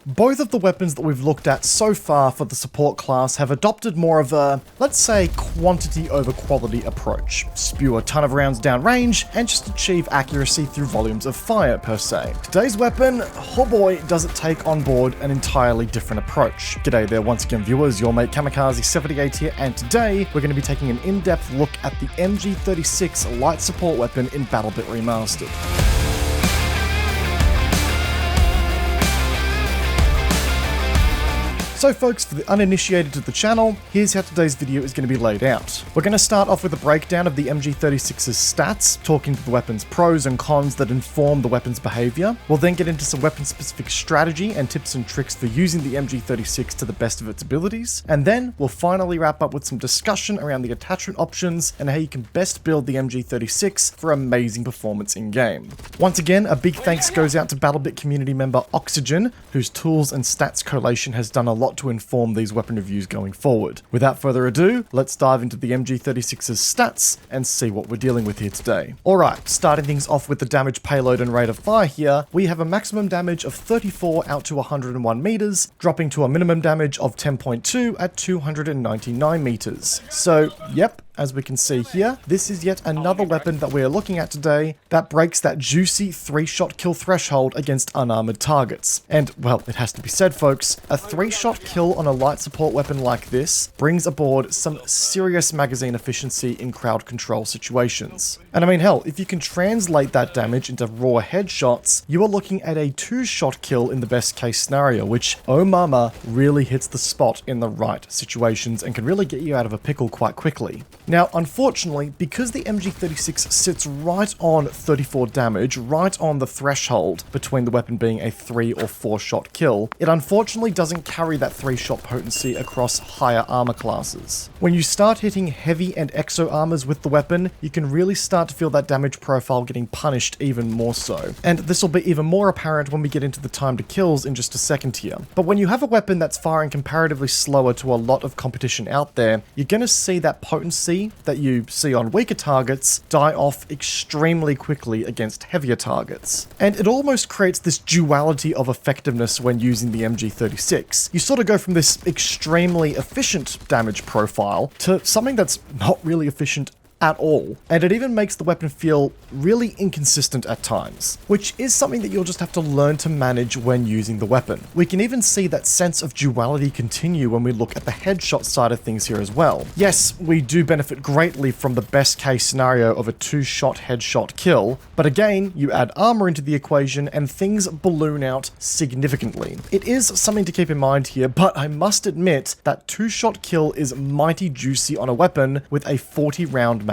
Both of the weapons that we've looked at so far for the support class have adopted more of a, let's say, quantity over quality approach. Spew a ton of rounds downrange and just achieve accuracy through volumes of fire per se. Today's weapon, oh boy, does it take on board an entirely different approach. G'day there once again viewers, your mate Kamikaze78 here, and today we're going to be taking an in-depth look at the MG36 Light Support Weapon in BattleBit Remastered. So folks, for the uninitiated to the channel, here's how today's video is going to be laid out. We're going to start off with a breakdown of the MG36's stats, talking to the weapon's pros and cons that inform the weapon's behavior. We'll then get into some weapon-specific strategy and tips and tricks for using the MG36 to the best of its abilities. And then we'll finally wrap up with some discussion around the attachment options and how you can best build the MG36 for amazing performance in-game. Once again, a big thanks goes out to BattleBit community member Oxygen, whose tools and stats collation has done a lot to inform these weapon reviews going forward. Without further ado, let's dive into the MG36's stats and see what we're dealing with here today. Alright, starting things off with the damage, payload and rate of fire here, we have a maximum damage of 34 out to 101 meters, dropping to a minimum damage of 10.2 at 299 meters. So, yep, as we can see here, this is yet another weapon that we are looking at today that breaks that juicy 3-shot kill threshold against unarmored targets. And, well, it has to be said folks, a 3-shot kill on a light support weapon like this brings aboard some serious magazine efficiency in crowd control situations. And I mean hell, if you can translate that damage into raw headshots, you are looking at a 2-shot kill in the best case scenario, which, oh mama, really hits the spot in the right situations and can really get you out of a pickle quite quickly. Now, unfortunately, because the MG36 sits right on 34 damage, right on the threshold between the weapon being a 3 or 4-shot kill, it unfortunately doesn't carry that 3-shot potency across higher armor classes. When you start hitting heavy and exo armors with the weapon, you can really start to feel that damage profile getting punished even more so. And this will be even more apparent when we get into the time to kills in just a second here. But when you have a weapon that's firing comparatively slower to a lot of competition out there, you're going to see that potency that you see on weaker targets die off extremely quickly against heavier targets. And it almost creates this duality of effectiveness when using the MG36. You sort of go from this extremely efficient damage profile to something that's not really efficient at all, and it even makes the weapon feel really inconsistent at times, which is something that you'll just have to learn to manage when using the weapon. We can even see that sense of duality continue when we look at the headshot side of things here as well. Yes, we do benefit greatly from the best case scenario of a 2-shot headshot kill, but again, you add armor into the equation and things balloon out significantly. It is something to keep in mind here, but I must admit that 2-shot kill is mighty juicy on a weapon with a 40-round magazine.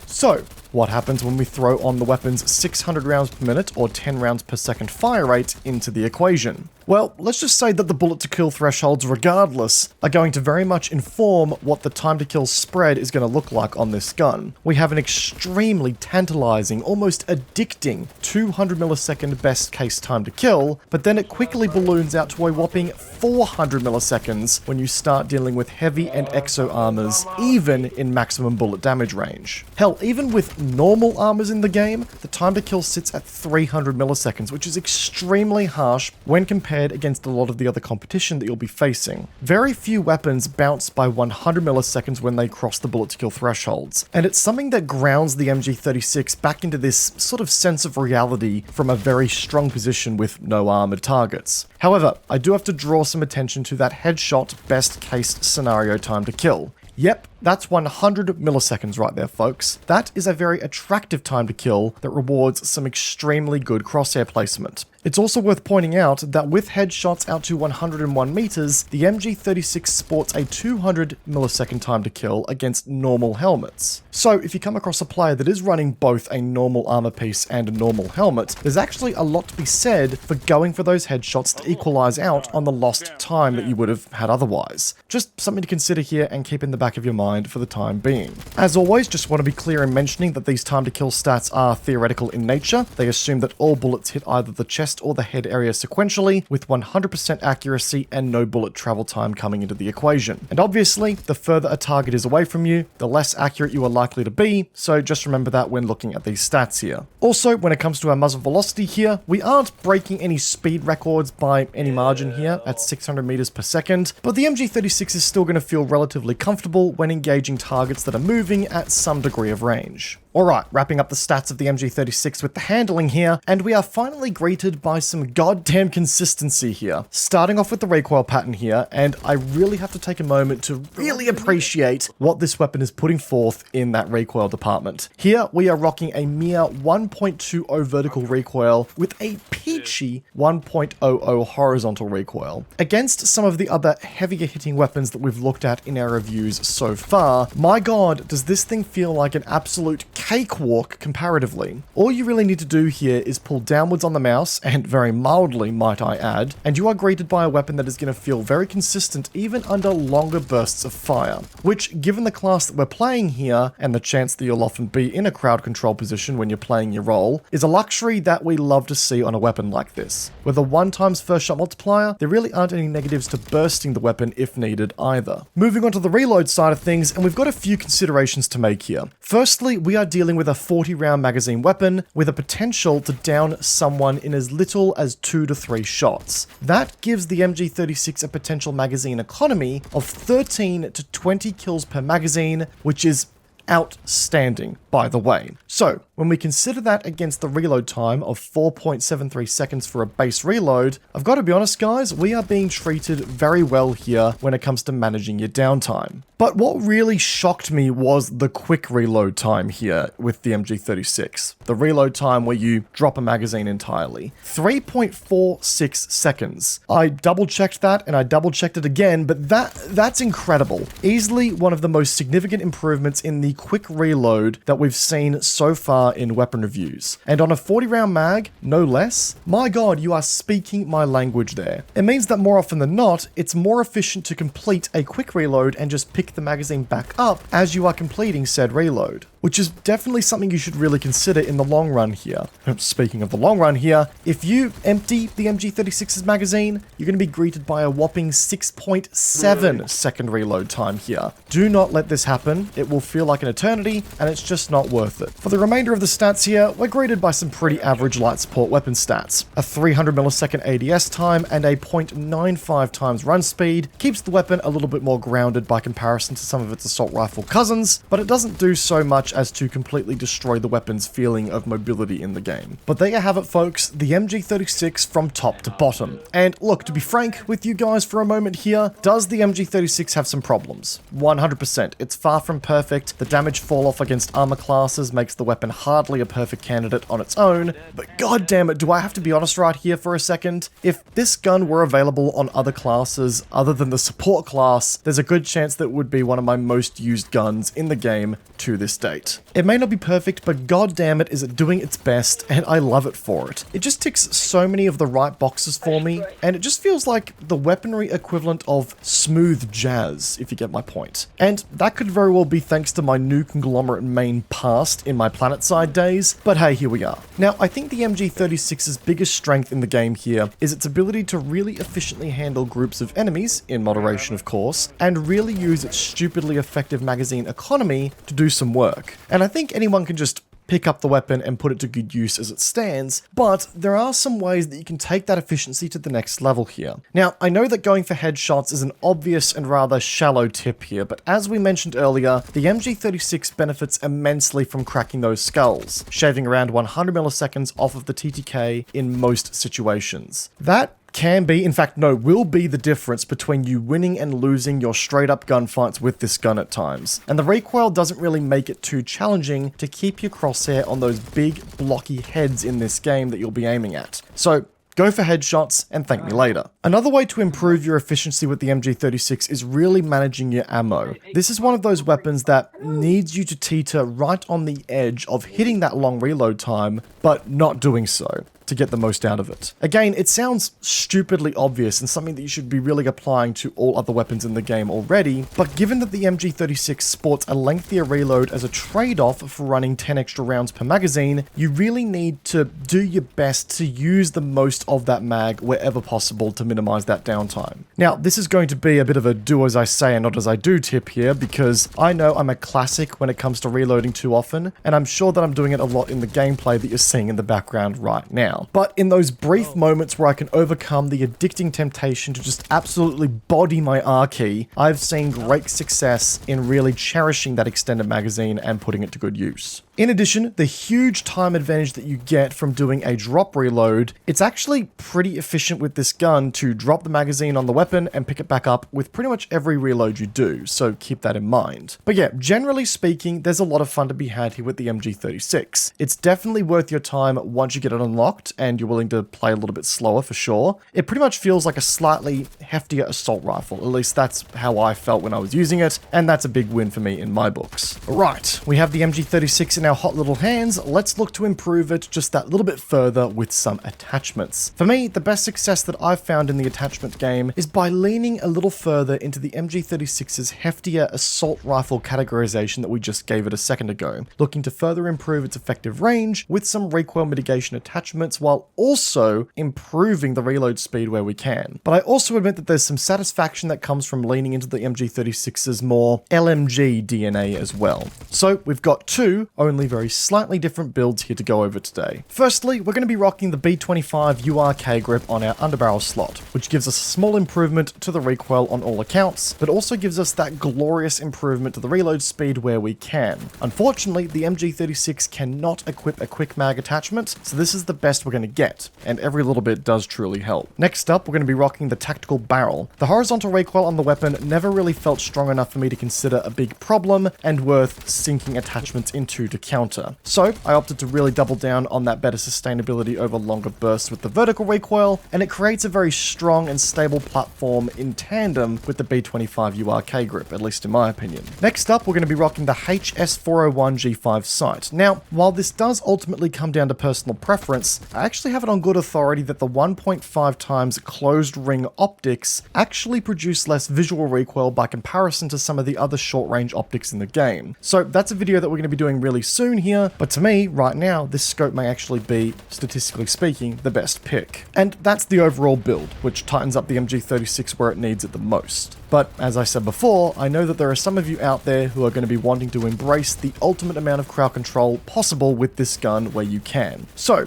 So, what happens when we throw on the weapon's 600 rounds per minute or 10 rounds per second fire rate into the equation? Well, let's just say that the bullet to kill thresholds regardless are going to very much inform what the time to kill spread is going to look like on this gun. We have an extremely tantalizing, almost addicting 200 millisecond best case time to kill, but then it quickly balloons out to a whopping 400 milliseconds when you start dealing with heavy and exo armors, even in maximum bullet damage range. Hell, even with normal armors in the game, the time to kill sits at 300 milliseconds, which is extremely harsh when compared against a lot of the other competition that you'll be facing. Very few weapons bounce by 100 milliseconds when they cross the bullet to kill thresholds, and it's something that grounds the MG36 back into this sort of sense of reality from a very strong position with no armored targets. However, I do have to draw some attention to that headshot best case scenario time to kill. Yep, that's 100 milliseconds right there, folks. That is a very attractive time to kill that rewards some extremely good crosshair placement. It's also worth pointing out that with headshots out to 101 meters, the MG36 sports a 200 millisecond time to kill against normal helmets. So if you come across a player that is running both a normal armor piece and a normal helmet, there's actually a lot to be said for going for those headshots to equalize out on the lost time that you would have had otherwise. Just something to consider here and keep in the back of your mind for the time being. As always, just want to be clear in mentioning that these time to kill stats are theoretical in nature. They assume that all bullets hit either the chest chest or the head area sequentially with 100% accuracy and no bullet travel time coming into the equation. And obviously, the further a target is away from you, the less accurate you are likely to be, so just remember that when looking at these stats here. Also, when it comes to our muzzle velocity here, we aren't breaking any speed records by any margin here at 600 meters per second, but the MG36 is still going to feel relatively comfortable when engaging targets that are moving at some degree of range. Alright, wrapping up the stats of the MG36 with the handling here, and we are finally greeted by some goddamn consistency here. Starting off with the recoil pattern here, and I really have to take a moment to really appreciate what this weapon is putting forth in that recoil department. Here, we are rocking a mere 1.20 vertical recoil with a peachy 1.00 horizontal recoil. Against some of the other heavier hitting weapons that we've looked at in our reviews so far, my god, does this thing feel like an absolute cakewalk comparatively. All you really need to do here is pull downwards on the mouse, and very mildly might I add, and you are greeted by a weapon that is going to feel very consistent even under longer bursts of fire, which given the class that we're playing here, and the chance that you'll often be in a crowd control position when you're playing your role, is a luxury that we love to see on a weapon like this. With a 1x first shot multiplier, there really aren't any negatives to bursting the weapon if needed either. Moving on to the reload side of things, and we've got a few considerations to make here. Firstly, we are dealing with a 40 round magazine weapon with a potential to down someone in as little as 2 to 3 shots. That gives the MG36 a potential magazine economy of 13 to 20 kills per magazine, which is outstanding, by the way. So, when we consider that against the reload time of 4.73 seconds for a base reload, I've got to be honest guys, we are being treated very well here when it comes to managing your downtime. But what really shocked me was the quick reload time here with the MG36. The reload time where you drop a magazine entirely. 3.46 seconds. I double checked that and I double checked it again, but that's incredible. Easily one of the most significant improvements in the quick reload that we've seen so far in weapon reviews. And on a 40 round mag, no less, my god, you are speaking my language there. It means that more often than not, it's more efficient to complete a quick reload and just pick the magazine back up as you are completing said reload, which is definitely something you should really consider in the long run here. Speaking of the long run here, if you empty the MG36's magazine, you're going to be greeted by a whopping 6.7 second reload time here. Do not let this happen. It will feel like an eternity, and it's just not worth it. For the remainder of the stats here, we're greeted by some pretty average light support weapon stats. A 300 millisecond ADS time and a 0.95 times run speed keeps the weapon a little bit more grounded by comparison to some of its assault rifle cousins, but it doesn't do so much as to completely destroy the weapon's feeling of mobility in the game. But there you have it folks, the MG36 from top to bottom. And look, to be frank with you guys for a moment here, does the MG36 have some problems? 100%. It's far from perfect. The damage fall off against armor classes makes the weapon hardly a perfect candidate on its own, but god damn it, do I have to be honest right here for a second? If this gun were available on other classes other than the support class, there's a good chance that it would be one of my most used guns in the game to this date. It may not be perfect, but god damn it is it doing its best, and I love it for it. It just ticks so many of the right boxes for me, and it just feels like the weaponry equivalent of smooth jazz, if you get my point. And that could very well be thanks to my new conglomerate main past in my planetside days, but hey, here we are. Now, I think the MG36's biggest strength in the game here is its ability to really efficiently handle groups of enemies, in moderation of course, and really use its stupidly effective magazine economy to do some work. And I think anyone can just pick up the weapon and put it to good use as it stands, but there are some ways that you can take that efficiency to the next level here. Now, I know that going for headshots is an obvious and rather shallow tip here, but as we mentioned earlier, the MG36 benefits immensely from cracking those skulls, shaving around 100 milliseconds off of the TTK in most situations. That can be, in fact no, will be the difference between you winning and losing your straight up gunfights with this gun at times. And the recoil doesn't really make it too challenging to keep your crosshair on those big blocky heads in this game that you'll be aiming at. So go for headshots and thank me later. Another way to improve your efficiency with the MG36 is really managing your ammo. This is one of those weapons that needs you to teeter right on the edge of hitting that long reload time, but not doing so. to get the most out of it. Again, it sounds stupidly obvious and something that you should be really applying to all other weapons in the game already, but given that the MG36 sports a lengthier reload as a trade-off for running 10 extra rounds per magazine, you really need to do your best to use the most of that mag wherever possible to minimize that downtime. Now, this is going to be a bit of a do as I say and not as I do tip here, because I know I'm a classic when it comes to reloading too often, and I'm sure that I'm doing it a lot in the gameplay that you're seeing in the background right now. But in those brief moments where I can overcome the addicting temptation to just absolutely body my R key, I've seen great success in really cherishing that extended magazine and putting it to good use. In addition, the huge time advantage that you get from doing a drop reload, it's actually pretty efficient with this gun to drop the magazine on the weapon and pick it back up with pretty much every reload you do, so keep that in mind. But yeah, generally speaking, there's a lot of fun to be had here with the MG36. It's definitely worth your time once you get it unlocked and you're willing to play a little bit slower for sure. It pretty much feels like a slightly heftier assault rifle, at least that's how I felt when I was using it, and that's a big win for me in my books. Right, we have the MG36 in our hot little hands. Let's look to improve it just that little bit further with some attachments. For me, the best success that I've found in the attachment game is by leaning a little further into the MG36's heftier assault rifle categorization that we just gave it a second ago, looking to further improve its effective range with some recoil mitigation attachments while also improving the reload speed where we can. But I also admit that there's some satisfaction that comes from leaning into the MG36's more LMG DNA as well. So we've got two, only very slightly different builds here to go over today. Firstly, we're going to be rocking the B25 URK grip on our underbarrel slot, which gives us a small improvement to the recoil on all accounts, but also gives us that glorious improvement to the reload speed where we can. Unfortunately, the MG36 cannot equip a quick mag attachment, so this is the best we're going to get, and every little bit does truly help. Next up, we're going to be rocking the tactical barrel. The horizontal recoil on the weapon never really felt strong enough for me to consider a big problem and worth sinking attachments into to counter. So I opted to really double down on that better sustainability over longer bursts with the vertical recoil, and it creates a very strong and stable platform in tandem with the B25 URK grip, at least in my opinion. Next up, we're going to be rocking the HS401 G5 sight. Now, while this does ultimately come down to personal preference, I actually have it on good authority that the 1.5 times closed ring optics actually produce less visual recoil by comparison to some of the other short range optics in the game. So that's a video that we're going to be doing really soon here, but to me, right now, this scope may actually be, statistically speaking, the best pick. And that's the overall build, which tightens up the MG36 where it needs it the most. But as I said before, I know that there are some of you out there who are going to be wanting to embrace the ultimate amount of crowd control possible with this gun where you can. So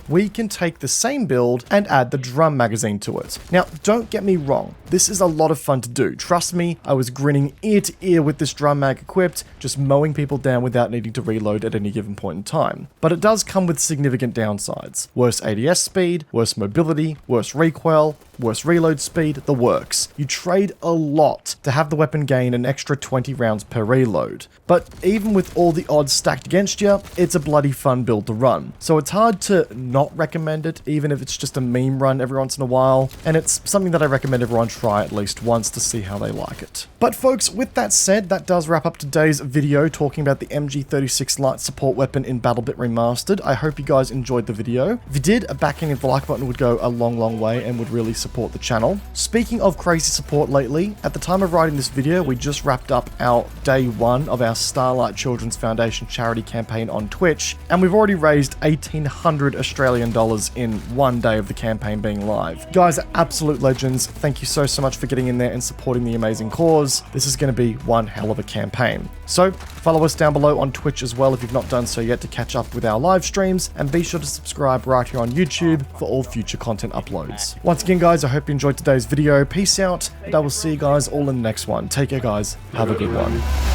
we can take the same build and add the drum magazine to it. Now, don't get me wrong, this is a lot of fun to do. Trust me, I was grinning ear to ear with this drum mag equipped, just mowing people down without needing to reload at any given point in time. But it does come with significant downsides. Worse ADS speed, worse mobility, worse recoil, worse reload speed, the works. You trade a lot to have the weapon gain an extra 20 rounds per reload. But even with all the odds stacked against you, it's a bloody fun build to run. So it's hard to not recommend it, even if it's just a meme run every once in a while, and it's something that I recommend everyone try at least once to see how they like it. But folks, with that said, that does wrap up today's video talking about the MG36 Light Support Weapon in BattleBit Remastered. I hope you guys enjoyed the video. If you did, a backhand of the like button would go a long way and would really support the channel. Speaking of crazy support lately, at the time of writing this video, we just wrapped up our day one of our Starlight Children's Foundation charity campaign on Twitch, and we've already raised 1,800 Australian dollars in one day of the campaign being live. You guys are absolute legends. Thank you so much for getting in there and supporting the amazing cause. This is going to be one hell of a campaign. So follow us down below on Twitch as well if you've not done so yet to catch up with our live streams, and be sure to subscribe right here on YouTube for all future content uploads. Once again guys, I hope you enjoyed today's video. Peace out, and I will see you guys all in the next one. Take care guys, have a good one.